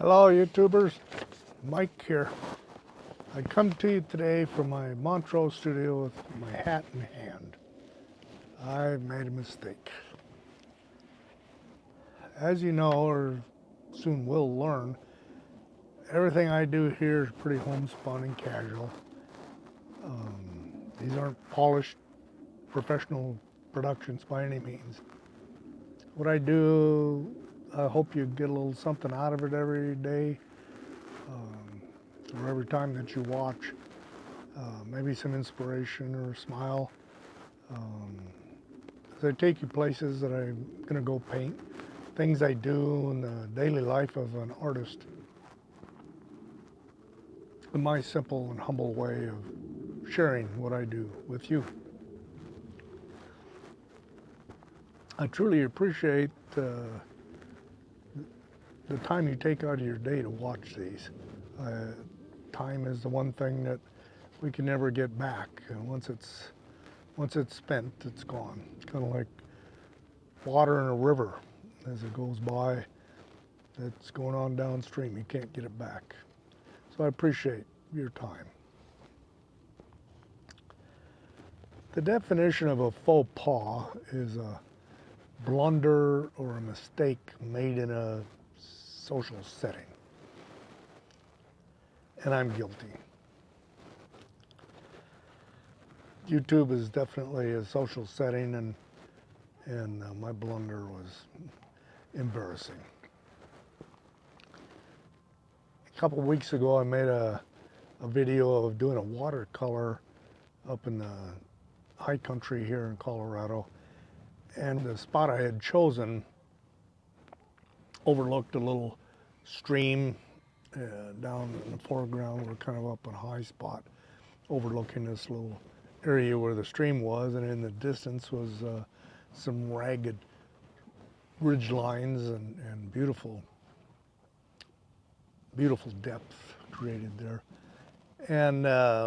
Hello YouTubers, Mike here. I come to you today from my Montrose studio with my hat in hand. I've made a mistake. As you know, or soon will learn, everything I do here is pretty homespun and casual. These aren't polished professional productions by any means. What I do, I hope you get a little something out of it every day. Or every time that you watch, maybe some inspiration or a smile. As I take you places that I'm going to go paint, things I do in the daily life of an artist, in my simple and humble way of sharing what I do with you. I truly appreciate the time you take out of your day to watch these. Time is the one thing that we can never get back. And once it's spent, it's gone. It's kind of like water in a river. As it goes by, it's going on downstream. You can't get it back. So I appreciate your time. The definition of a faux pas is a blunder or a mistake made in a social setting. And I'm guilty. YouTube is definitely a social setting, and my blunder was embarrassing. A couple of weeks ago, I made a video of doing a watercolor up in the high country here in Colorado, and the spot I had chosen overlooked a little stream down in the foreground. We're kind of up in a high spot overlooking this little area where the stream was, and in the distance was some ragged ridge lines and beautiful depth created there. And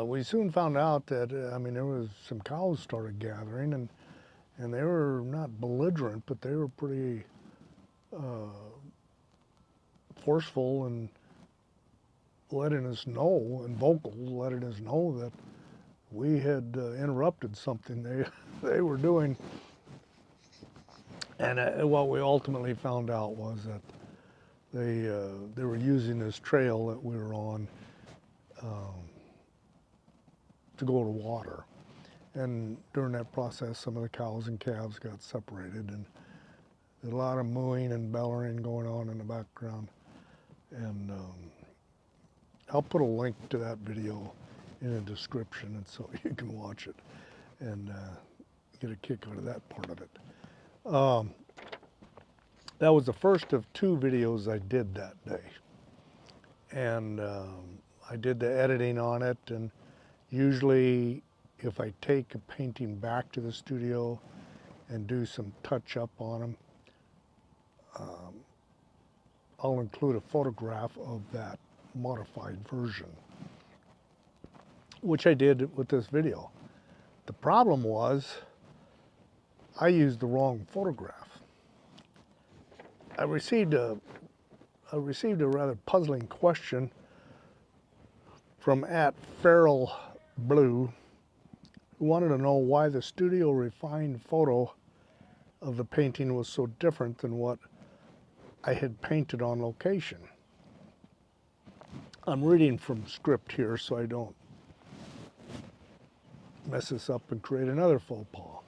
we soon found out that, there was some cows started gathering, and they were not belligerent, but they were pretty forceful and letting us know, and vocal, letting us know that we had interrupted something they were doing. And what we ultimately found out was that they were using this trail that we were on to go to water. And during that process, some of the cows and calves got separated, and there's a lot of mooing and bellowing going on in the background. And I'll put a link to that video in the description, and so you can watch it and get a kick out of that part of it. That was the first of 2 videos I did that day, and I did the editing on it. And usually if I take a painting back to the studio and do some touch up on them, I'll include a photograph of that modified version, which I did with this video. The problem was I used the wrong photograph. I received a rather puzzling question from @FeralBlue, who wanted to know why the studio refined photo of the painting was so different than what I had painted on location. I'm reading from script here so I don't mess this up and create another faux pas.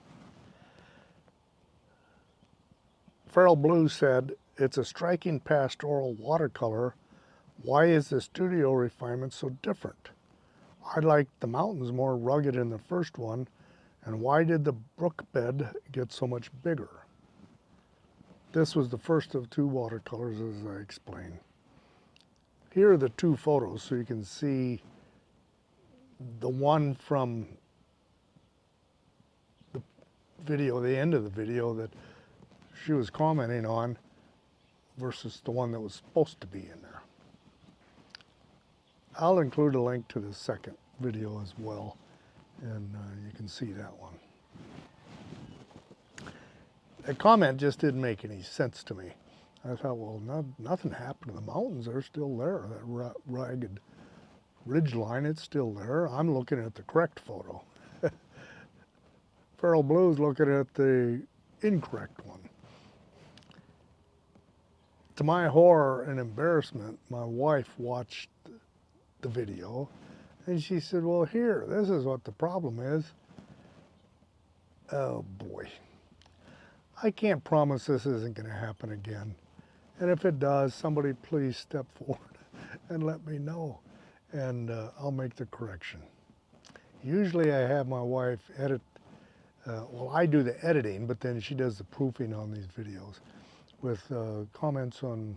FeralBlue said, "It's a striking pastoral watercolor. Why is the studio refinement so different? I liked the mountains more rugged in the first one, and why did the brook bed get so much bigger?" This was the first of 2 watercolors, as I explained. Here are the 2 photos so you can see the one from the video, the end of the video that she was commenting on, versus the one that was supposed to be in there. I'll include a link to the second video as well, and you can see that one. That comment just didn't make any sense to me. I thought, well, nothing happened to the mountains. They're still there. That ragged ridge line, it's still there. I'm looking at the correct photo. Feral Blue's looking at the incorrect one. To my horror and embarrassment, my wife watched the video and she said, well, here, this is what the problem is. Oh boy. I can't promise this isn't going to happen again. And if it does, somebody please step forward and let me know, and I'll make the correction. Usually I have my wife edit, well, I do the editing, but then she does the proofing on these videos with comments on,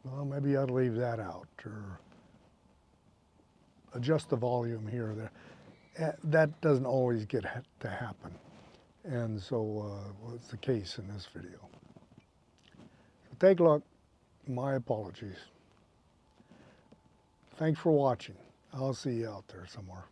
well, maybe I'd leave that out, or adjust the volume here or there. That doesn't always get to happen. And so well, it's the case in this video. So take a look. My apologies. Thanks for watching. I'll see you out there somewhere.